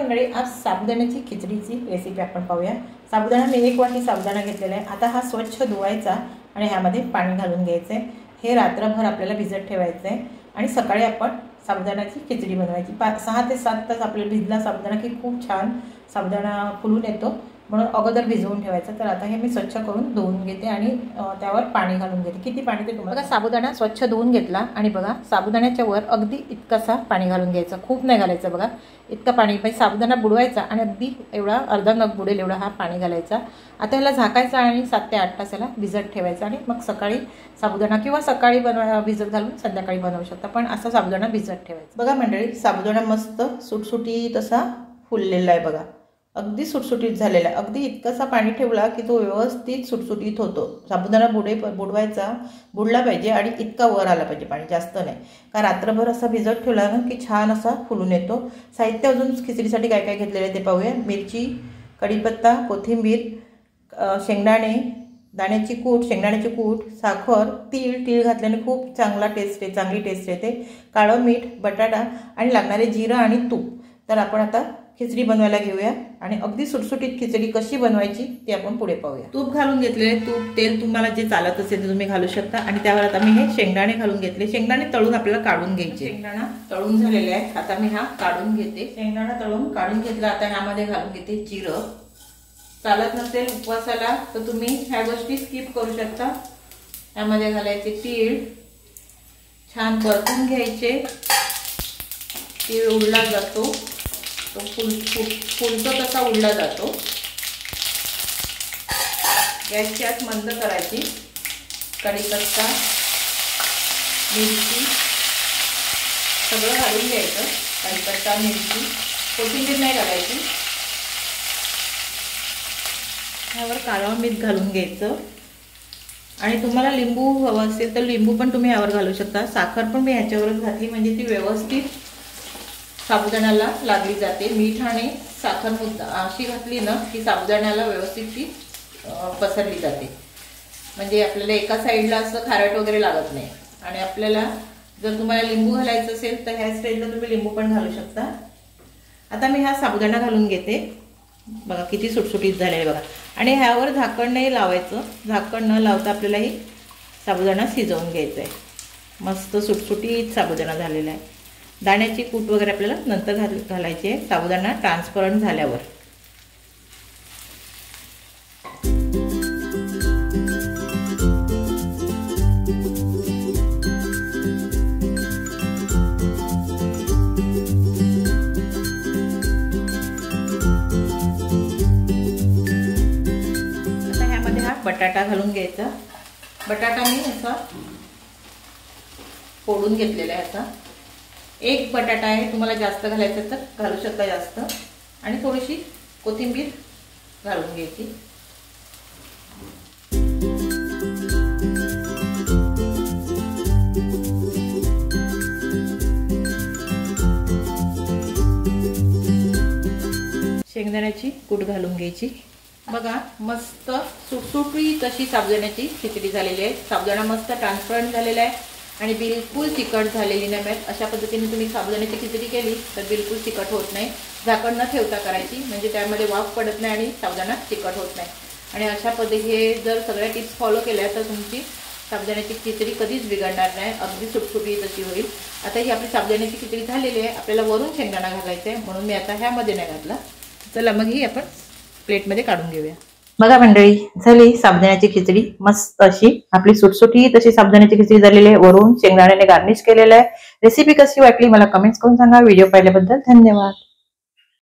मंडळी, आज साबुदाण्याची खिचडीची रेसिपी आपण पाहूया। साबुदाणा मी 1 वाटी साबुदाणा घेतलेला आहे। आता हा स्वच्छ धुवायचा आणि ह्यामध्ये पाणी घालून घ्यायचं आहे। हे रात्रभर आपल्याला भिजत ठेवायचं आहे आणि सकाळी आपण साबुदाण्याची खिचडी बनवायची। 6 ते 7 तास आपल्याला भिजला साबुदाणा की खूप छान साबुदाणा फुलून येतो, म्हणून अगोदर भिजवून ठेवायचं। तर आता हे मी स्वच्छ करून धुवून घेते आणि त्यावर पाणी घालून घेते। किती पाणी ते तुम्हाला बघा। साबुदाणा स्वच्छ धुवून घेतला आणि बघा साबुदाण्याच्या वर अगदी इतकासा पाणी घालून घ्यायचं, खूप नाही घालायचं बघा। इतका पाणी म्हणजे साबुदाणा बुडवायचा आणि अगदी एवढा अर्धा नग बुडेल एवढा हा पाणी घालायचा। आता ह्याला झाकायचं आणि 7 ते 8 तास याला भिजत ठेवायचं आणि मग सकाळी साबुदाणा किंवा सकाळी भिजत घालून संध्याकाळी बनवू शकता, पण असा साबुदाणा भिजत ठेवायचा। बघा मंडळी, साबुदाणा मस्त सुटसुटीत असा फुललेला आहे बघा, अगदी सुटसुटीत झालेला आहे। अगदी इतकासा पाणी ठेवला की तो व्यवस्थित सुटसुटीत होतो। साबुदाणा बुडवायचा बुडला पाहिजे आणि इतका वर आला पाहिजे, पाणी जास्त नाही, का रात्रभर असा भिजत ठेवला ना की छान असा फुलून येतो। साहित्य अजून खिचडीसाठी काय काय घेतलेलं आहे ते पाहूया। मिरची, कढीपत्ता, कोथिंबीर, शेंगदाणे, दाण्याची कूट, शेंगदाण्याची कूट, साखर, तीळ घातल्याने खूप चांगली टेस्ट येते, काळं मीठ, बटाटा आणि लागणारे जिरं आणि तूप। तर आपण आता खिचडी बनवायला घेऊया आणि अगदी सुटसुटीत खिचडी कशी बनवायची ते आपण पुढे पाहूया। तूप घालून घेतलेले, तूप तेल तुम्हाला जे चालत असेल ते तुम्ही घालू शकता। आणि त्यावर आता मी हे शेंगदाणे घालून घेतले। शेंगदाणे तळून आपल्याला काढून घ्यायचे। शेंगदाणा तळून झालेले आहे, आता मी हा काढून घेते। शेंगदाणा तळून काढून घेतला, आता ह्यामध्ये घालून घेते जिरं। चालत नसेल उपवासाला तर तुम्ही ह्या गोष्टी स्किप करू शकता। ह्यामध्ये घालायचे तीळ, छान परतून घ्यायचे। तीळ उडला जातो, तो फुलतो तसा उडला जातो। गॅसची आच मंद करायची। कढीपत्ता, मिरची सगळं घालून घ्यायचं। कढीपत्ता, मिरची, कोथिंबीर नाही घालायची। ह्यावर काळं मीठ घालून घ्यायचं आणि तुम्हाला लिंबू हवं असेल तर लिंबू पण तुम्ही ह्यावर घालू शकता। साखर पण मी ह्याच्यावरच घातली म्हणजे ती व्यवस्थित साबुदाण्याला लागली जाते। मीठ आणि साखर अशी घातली ना की साबुदाण्याला व्यवस्थित ती पसरली जाते, म्हणजे आपल्याला एका साईडला असं खारट वगैरे लागत नाही। आणि आपल्याला जर तुम्हाला लिंबू घालायचं असेल तर ह्या स्टेजला तुम्ही लिंबू पण घालू शकता। आता मी हा साबुदाणा घालून घेते। बघा किती सुटसुटीत झालेले बघा। आणि ह्यावर झाकण नाही लावायचं, झाकण न लावता आपल्याला ही साबुदाणा शिजवून घ्यायचा आहे। मस्त सुटसुटीत साबुदाणा झालेला आहे। दाण्याची कूट वगैरे आपल्याला नंतर घालायची आहे, साबुदाणा ट्रान्सपरंट झाल्यावर। आता ह्यामध्ये हा बटाटा घालून घ्यायचा। बटाटा मी असा फोडून घेतलेला आहे। असा 1 बटाटा आहे, तुम्हाला जास्त घालायचं तर घालू शकता जास्त। आणि थोडीशी कोथिंबीर घालून घ्यायची। शेंगदाण्याची कूट घालून घ्यायची। बघा मस्त सुटसुटीत अशी साबुदाण्याची खिचडी झालेली आहे। साबुदाणा मस्त ट्रान्सपरंट झालेला आहे आणि बिलकुल तिखट झालेली नाही। अशा पद्धतीने तुम्ही साबुदाण्याची खिचडी केली तर बिलकुल तिखट होत नाही। झाकण न ठेवता करायची, म्हणजे त्यामध्ये वाफ पडत नाही आणि साबुदाणा तिखट होत नाही। आणि अशा पद्धतीने जर सगळ्या टिप्स फॉलो केल्या तर तुमची साबुदाण्याची खिचडी कधीच बिघडणार नाही, अगदी सुटसुटीत अशी होईल। आता ही आपली साबुदाण्याची खिचडी झालेली आहे, आपल्याला वरून शेंगदाणा घालायचा आहे म्हणून मी आता ह्यामध्ये नाही घातला। चला मग ही आपण प्लेटमध्ये काढून घेऊया। बघा मंडळी, झाली साबुदाण्याची खिचडी मस्त अशी आपली सुटसुटीत अशी साबुदाण्याची खिचडी झालेली आहे, वरून शेंगदाण्याने गार्निश केलेलं आहे। रेसिपी कशी वाटली मला कमेंट्स करून सांगा। व्हिडिओ पाहिल्याबद्दल धन्यवाद।